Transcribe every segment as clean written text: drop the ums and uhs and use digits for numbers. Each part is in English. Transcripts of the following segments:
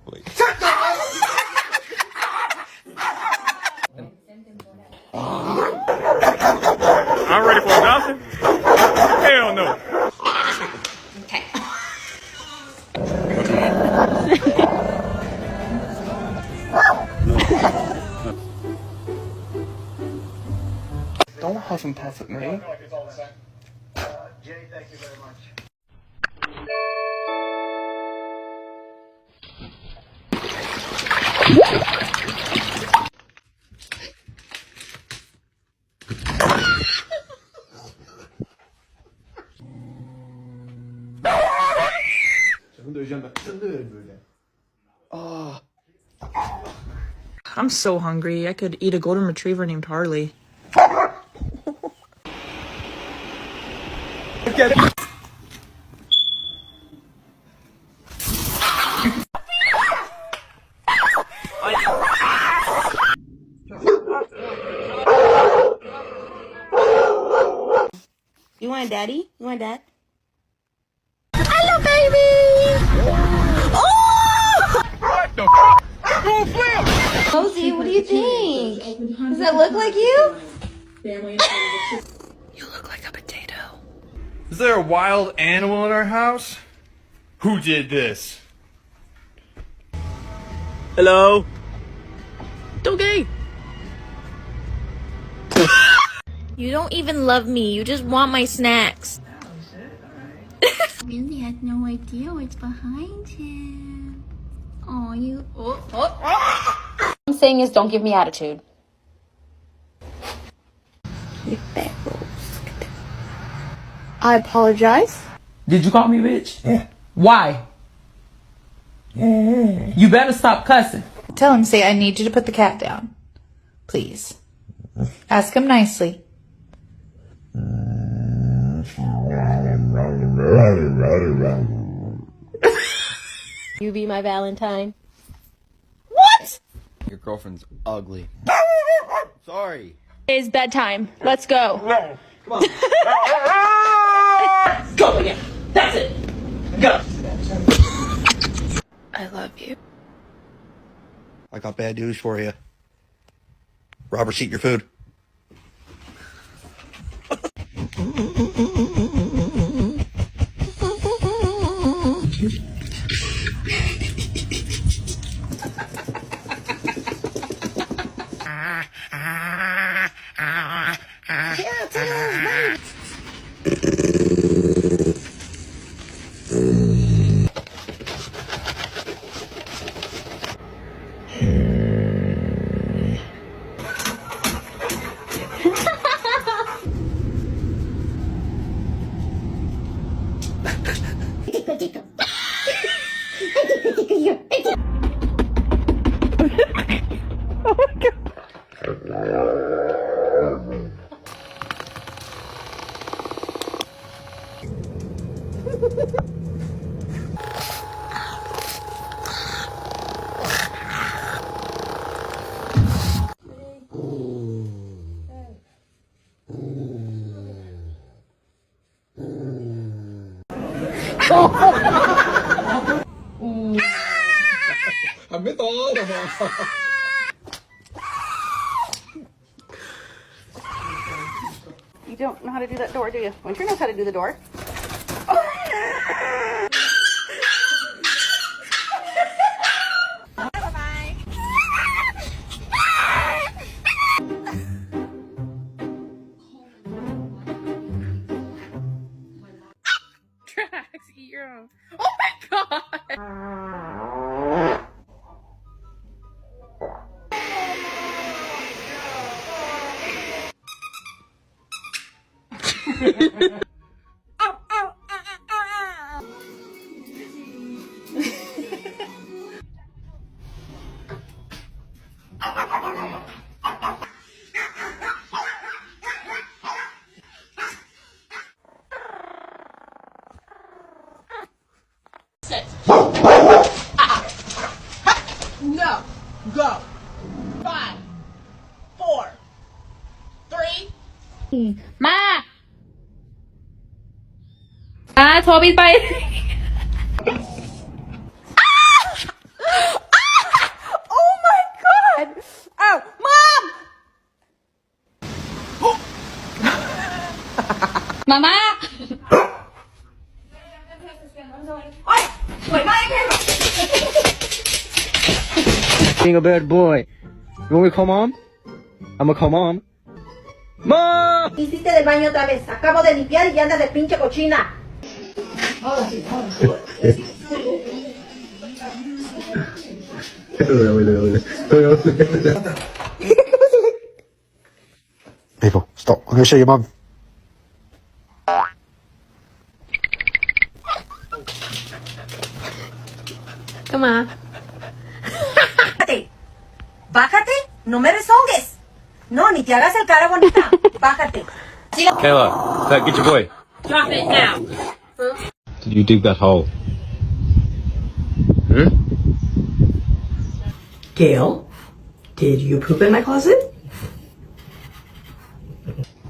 Wait. I'm ready for adoption? Hell no. Okay. Don't huff and puff at me. Jay, thank you very much. I'm so hungry. I could eat a golden retriever named Harley. You want daddy? You want dad? Hello, baby! Oh! What the fuck? Don't flip! Cozy, what do you think? Does that look like you? You look like a potato. Is there a wild animal in our house? Who did this? Hello? Okay. You don't even love me. You just want my snacks. Really had no idea what's behind him. Oh, you. What I'm saying is, don't give me attitude. I apologize. Did you call me bitch? Yeah. Why? Yeah. You better stop cussing. Tell him, say, I need you to put the cat down. Please. Ask him nicely. You be my Valentine. What? Your girlfriend's ugly. Sorry. It's bedtime. Let's go. Come on. Go again. That's it. Go. I love you. I got bad news for you. Robert's eating your food. You don't know how to do that door, do you? Winter knows how to do the door. Tracks, eat your own. Oh my god! No. Go. 5, 4, 3. Ma! Toby's biting. Mamá. Being a bad boy. You want me to call mom? I'm gonna call mom. Mom! Hiciste del baño otra vez. Acabo de limpiar y ya andas de pinche cochina. People, stop. I'm gonna show your mum. Toma. Bájate. Bájate. No me rezongues. No, ni te hagas el cara bonita. Bájate. Kayla, get your boy. Drop it now. Did you dig that hole? Gail, did you poop in my closet?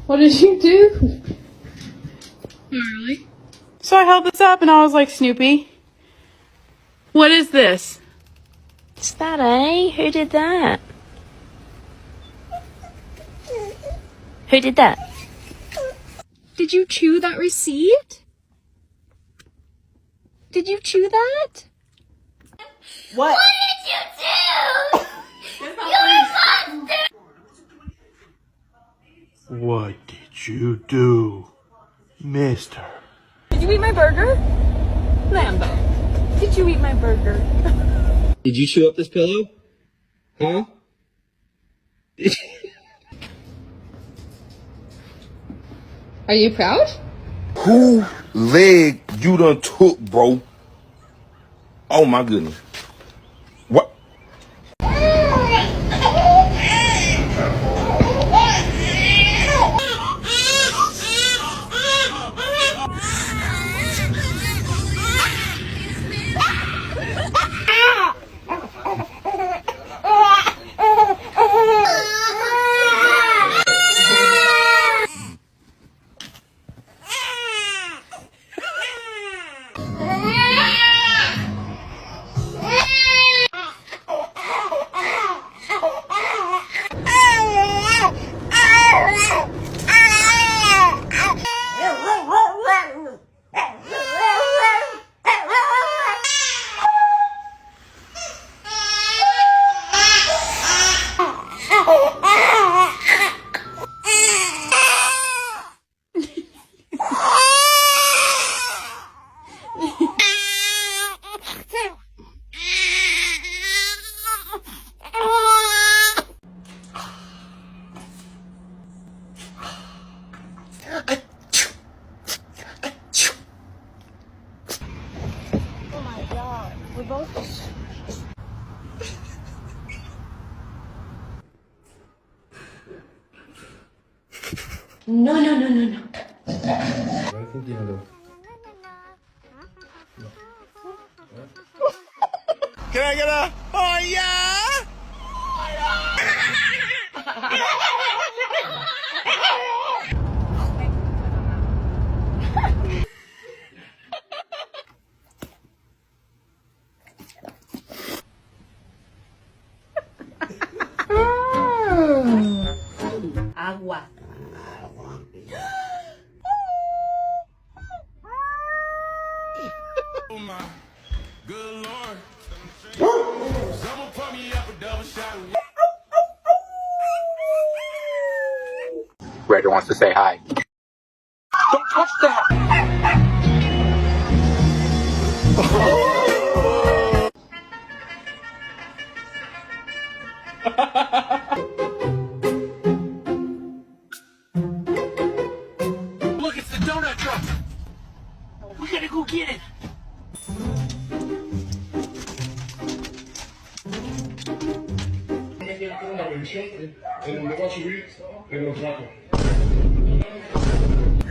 What did you do? Really? So I held this up and I was like, Snoopy, what is this? What's that, eh? Who did that? Who did that? Did you chew that receipt? Did you chew that? What? What did you do, mister? Did you eat my burger? Lambo, did you eat my burger? Did you chew up this pillow? Huh? Are you proud? Who leg you done took, bro? Oh my goodness. What? No, no, no, no, no. Can I get a? Oh yeah! Agua. Oh my good lord. Someone put me up a double shot. Ryder wants to say hi. Don't touch that! Look, it's the donut truck. We gotta go get it. You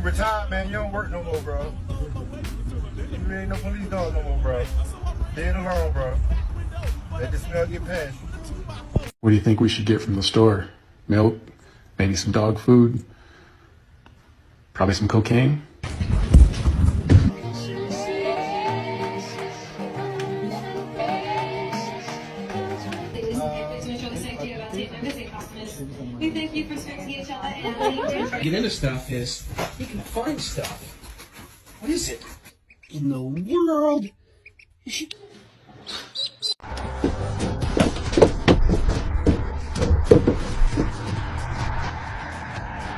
retired, man. You don't work no more, bro. You ain't no police dog no more, bro. Leave it alone, bro. Let the smell get past you. What do you think we should get from the store? Milk? Maybe some dog food? Probably some cocaine? Get into stuff is you can find stuff. What is it in the world?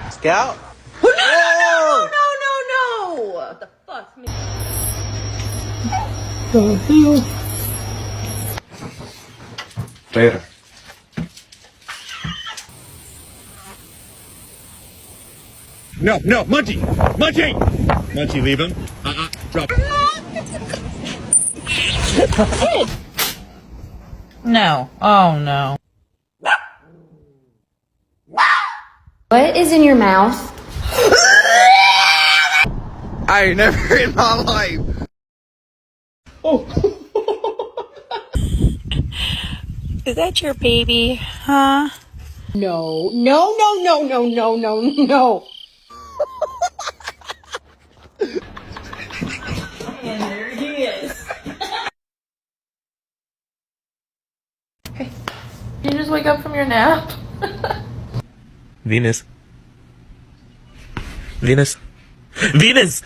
Scout? No! What the fuck, man? Later. No, Munchie! Munchie! Munchie, leave him. Drop it. No. Oh no. What is in your mouth? I ain't never in my life. Is that your baby? Huh? No. And there he is. Hey, did you just wake up from your nap? Venus. Venus. Venus!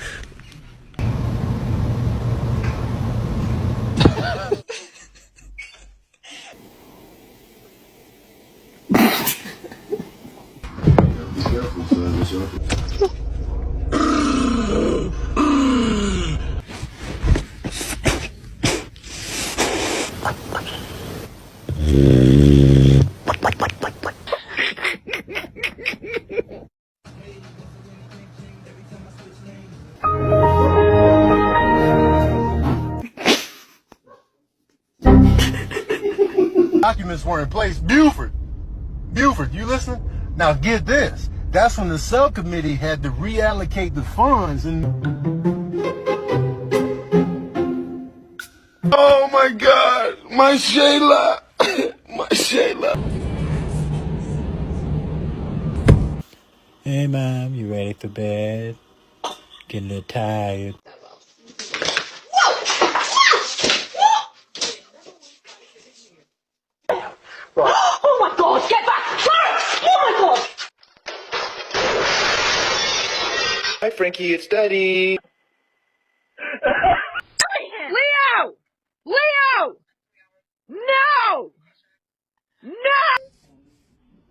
Documents were in place. Buford, you listen? Now get this. That's when the subcommittee had to reallocate the funds and... Oh my God, my Shayla, my Shayla. Hey, Mom, you ready for bed? Getting a little tired. Oh my God, get back! Oh my God! Hi, Frankie, it's Daddy. Leo! Leo! No! No!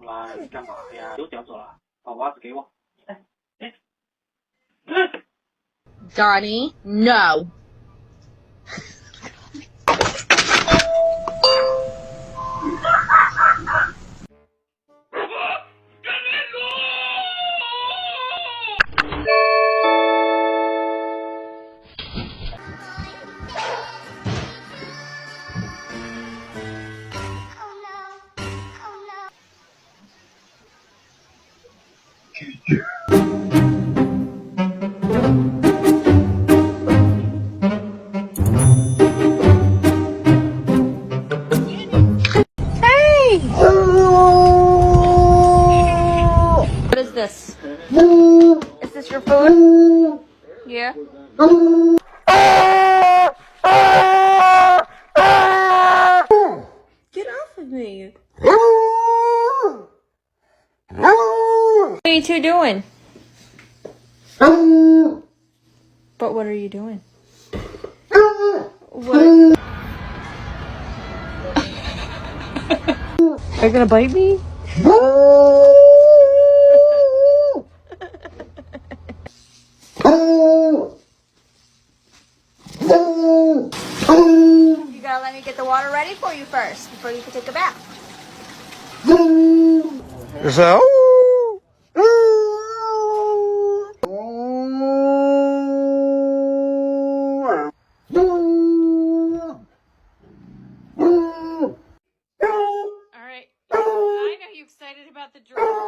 来，你干嘛呀？有脚走了，把袜子给我。Donnie, no. What is this? Is this your food? Yeah. Get off of me. What are you two doing? But what are you doing? What? Are you gonna bite me? You gotta let me get the water ready for you first, before you can take a bath. So? Alright. I know you're excited about the drone.